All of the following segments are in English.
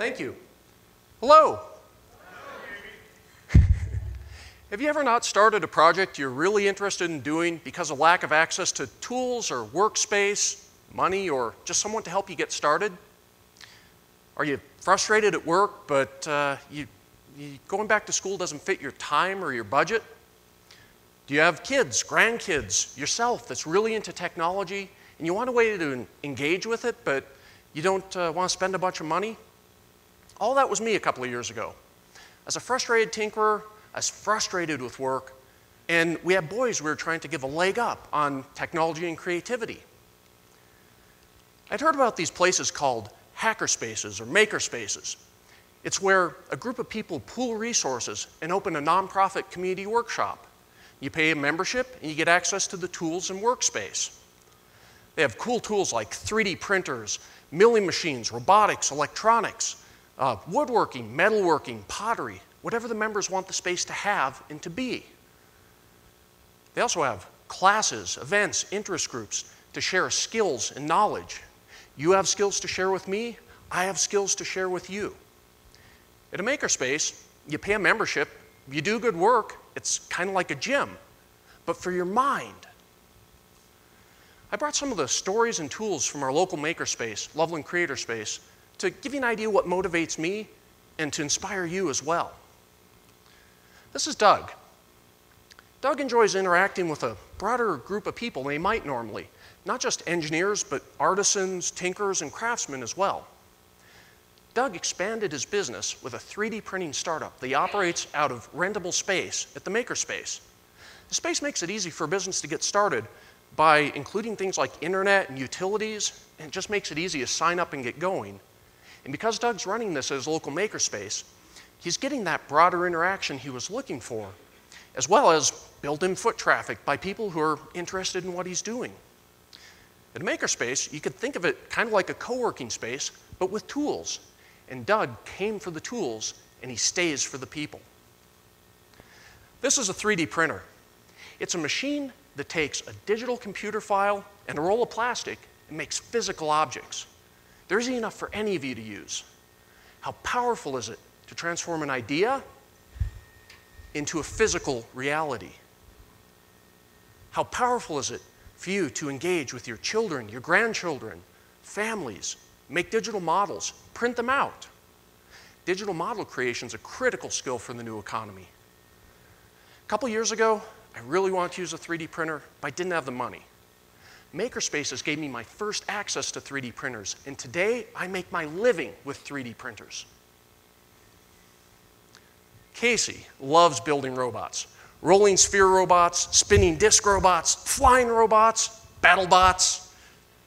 Thank you. Hello. Have you ever not started a project you're really interested in doing because of lack of access to tools or workspace, money, or just someone to help you get started? Are you frustrated at work, but going back to school doesn't fit your time or your budget? Do you have kids, grandkids, yourself that's really into technology, and you want a way to engage with it, but you don't want to spend a bunch of money? All that was me a couple of years ago. As a frustrated tinkerer, I was frustrated with work, and we had boys we were trying to give a leg up on technology and creativity. I'd heard about these places called Hackerspaces or Makerspaces. It's where a group of people pool resources and open a nonprofit community workshop. You pay a membership and you get access to the tools and workspace. They have cool tools like 3D printers, milling machines, robotics, electronics, woodworking, metalworking, pottery, whatever the members want the space to have and to be. They also have classes, events, interest groups to share skills and knowledge. You have skills to share with me, I have skills to share with you. At a Makerspace, you pay a membership, you do good work, it's kind of like a gym, but for your mind. I brought some of the stories and tools from our local Makerspace, Loveland CreatorSpace, to give you an idea what motivates me and to inspire you as well. This is Doug. Doug enjoys interacting with a broader group of people than he might normally, not just engineers, but artisans, tinkers, and craftsmen as well. Doug expanded his business with a 3D printing startup that he operates out of rentable space at the Makerspace. The space makes it easy for a business to get started by including things like internet and utilities, and it just makes it easy to sign up and get going. And because Doug's running this at his local Makerspace, he's getting that broader interaction he was looking for, as well as built-in foot traffic by people who are interested in what he's doing. At a Makerspace, you could think of it kind of like a co-working space, but with tools. And Doug came for the tools, and he stays for the people. This is a 3D printer. It's a machine that takes a digital computer file and a roll of plastic and makes physical objects. They're easy enough for any of you to use. How powerful is it to transform an idea into a physical reality? How powerful is it for you to engage with your children, your grandchildren, families, make digital models, print them out? Digital model creation is a critical skill for the new economy. A couple years ago, I really wanted to use a 3D printer, but I didn't have the money. Makerspaces gave me my first access to 3D printers, and today I make my living with 3D printers. Casey loves building robots. Rolling sphere robots, spinning disc robots, flying robots, battle bots.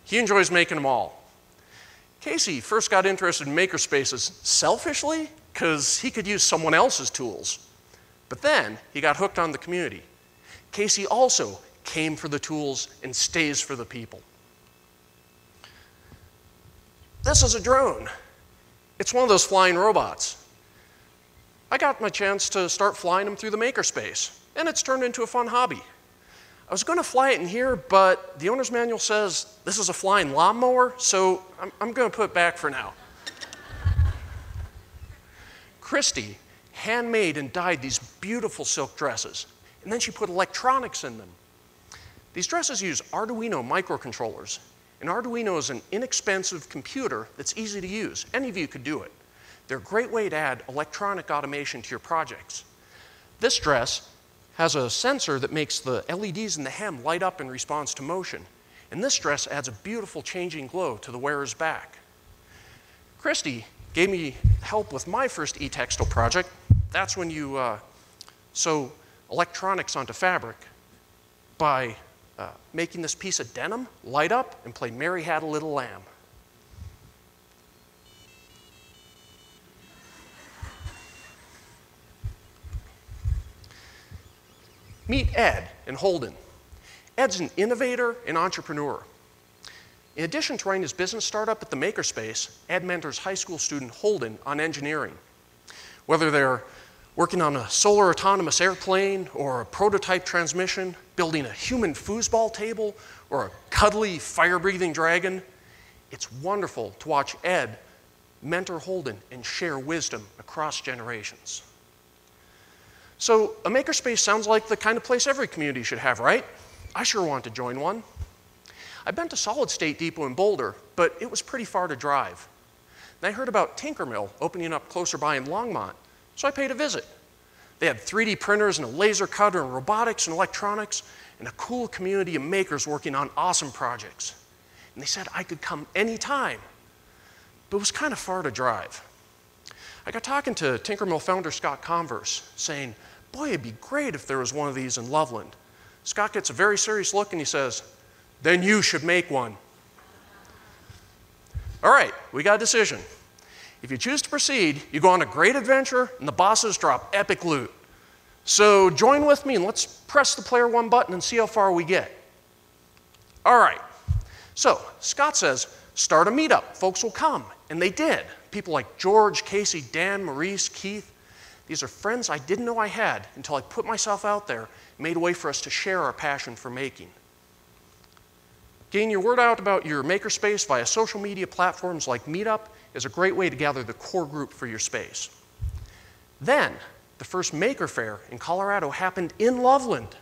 He enjoys making them all. Casey first got interested in Makerspaces selfishly because he could use someone else's tools. But then he got hooked on the community. Casey also came for the tools and stays for the people. This is a drone. It's one of those flying robots. I got my chance to start flying them through the Makerspace, and it's turned into a fun hobby. I was going to fly it in here, but the owner's manual says this is a flying lawnmower, so I'm going to put it back for now. Christy handmade and dyed these beautiful silk dresses, and then she put electronics in them. These dresses use Arduino microcontrollers, and Arduino is an inexpensive computer that's easy to use. Any of you could do it. They're a great way to add electronic automation to your projects. This dress has a sensor that makes the LEDs in the hem light up in response to motion. And this dress adds a beautiful changing glow to the wearer's back. Christy gave me help with my first Eth Textile project. That's when you sew electronics onto fabric by making this piece of denim light up and play Mary Had a Little Lamb. Meet Ed and Holden. Ed's an innovator and entrepreneur. In addition to running his business startup at the Makerspace, Ed mentors high school student Holden on engineering. Whether they're working on a solar autonomous airplane or a prototype transmission, building a human foosball table or a cuddly fire-breathing dragon, it's wonderful to watch Ed mentor Holden, and share wisdom across generations. So a makerspace sounds like the kind of place every community should have, right? I sure want to join one. I've been to Solid State Depot in Boulder, but it was pretty far to drive. And I heard about Tinkermill opening up closer by in Longmont, so I paid a visit. They had 3D printers and a laser cutter and robotics and electronics and a cool community of makers working on awesome projects. And they said I could come anytime, but it was kind of far to drive. I got talking to Tinkermill founder Scott Converse, saying, boy, it'd be great if there was one of these in Loveland. Scott gets a very serious look and he says, then you should make one. All right, we got a decision. If you choose to proceed, you go on a great adventure and the bosses drop epic loot. So join with me and let's press the player one button and see how far we get. All right, so Scott says, start a meetup, folks will come, and they did. People like George, Casey, Dan, Maurice, Keith. These are friends I didn't know I had until I put myself out there and made a way for us to share our passion for making. Getting your word out about your makerspace via social media platforms like Meetup is a great way to gather the core group for your space. Then, the first Maker Faire in Colorado happened in Loveland.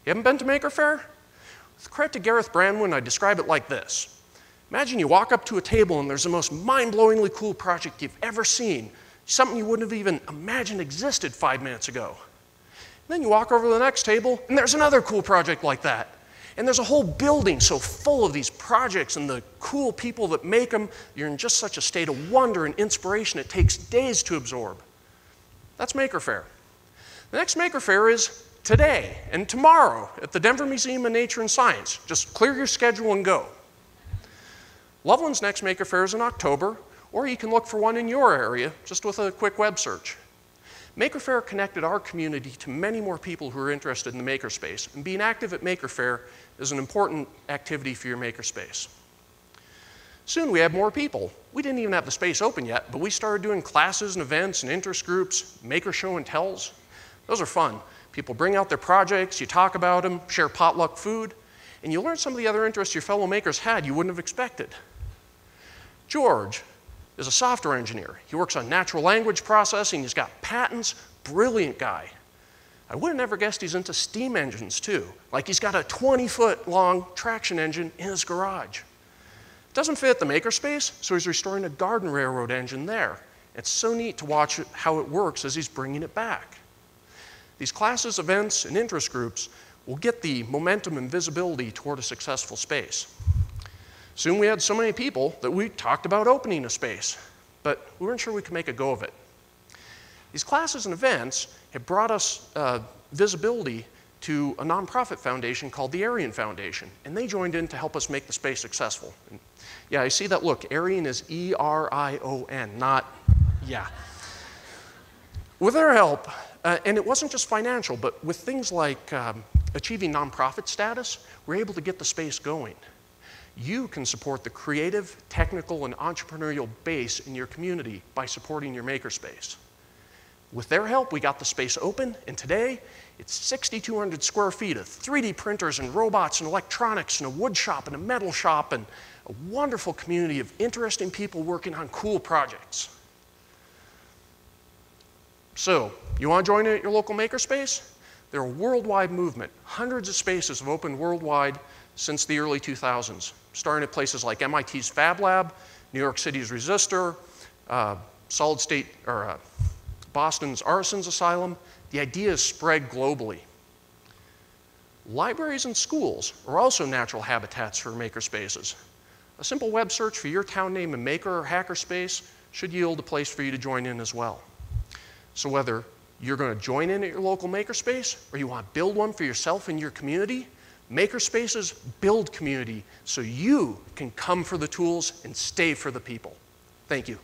You haven't been to Maker Faire? With credit to Gareth Brandwin, I describe it like this. Imagine you walk up to a table and there's the most mind-blowingly cool project you've ever seen, something you wouldn't have even imagined existed 5 minutes ago. And then you walk over to the next table and there's another cool project like that. And there's a whole building so full of these projects and the cool people that make them, you're in just such a state of wonder and inspiration it takes days to absorb. That's Maker Faire. The next Maker Faire is today and tomorrow at the Denver Museum of Nature and Science. Just clear your schedule and go. Loveland's next Maker Faire is in October, or you can look for one in your area just with a quick web search. Maker Faire connected our community to many more people who are interested in the makerspace, and being active at Maker Faire is an important activity for your makerspace. Soon we have more people. We didn't even have the space open yet, but we started doing classes and events and interest groups, maker show and tells. Those are fun. People bring out their projects, you talk about them, share potluck food, and you learn some of the other interests your fellow makers had you wouldn't have expected. George is a software engineer. He works on natural language processing. He's got patents. Brilliant guy. I would have never guessed he's into steam engines too. Like he's got a 20-foot long traction engine in his garage. It doesn't fit the makerspace, so he's restoring a garden railroad engine there. It's so neat to watch how it works as he's bringing it back. These classes, events, and interest groups will get the momentum and visibility toward a successful space. Soon we had so many people that we talked about opening a space, but we weren't sure we could make a go of it. These classes and events have brought us visibility to a nonprofit foundation called the Aryan Foundation, and they joined in to help us make the space successful. And yeah, I see that look. Aryan is E-R-I-O-N, not, yeah. With their help, and it wasn't just financial, but with things like achieving nonprofit status, we're able to get the space going. You can support the creative, technical, and entrepreneurial base in your community by supporting your makerspace. With their help, we got the space open, and today, it's 6,200 square feet of 3D printers and robots and electronics and a wood shop and a metal shop and a wonderful community of interesting people working on cool projects. So, you want to join in at your local makerspace? They're a worldwide movement. Hundreds of spaces have opened worldwide since the early 2000s, starting at places like MIT's Fab Lab, New York City's Resistor, Boston's Artisans Asylum. The idea is spread globally. Libraries and schools are also natural habitats for makerspaces. A simple web search for your town name and maker or hackerspace should yield a place for you to join in as well. So whether you're going to join in at your local makerspace or you want to build one for yourself and your community, Makerspaces build community so you can come for the tools and stay for the people. Thank you.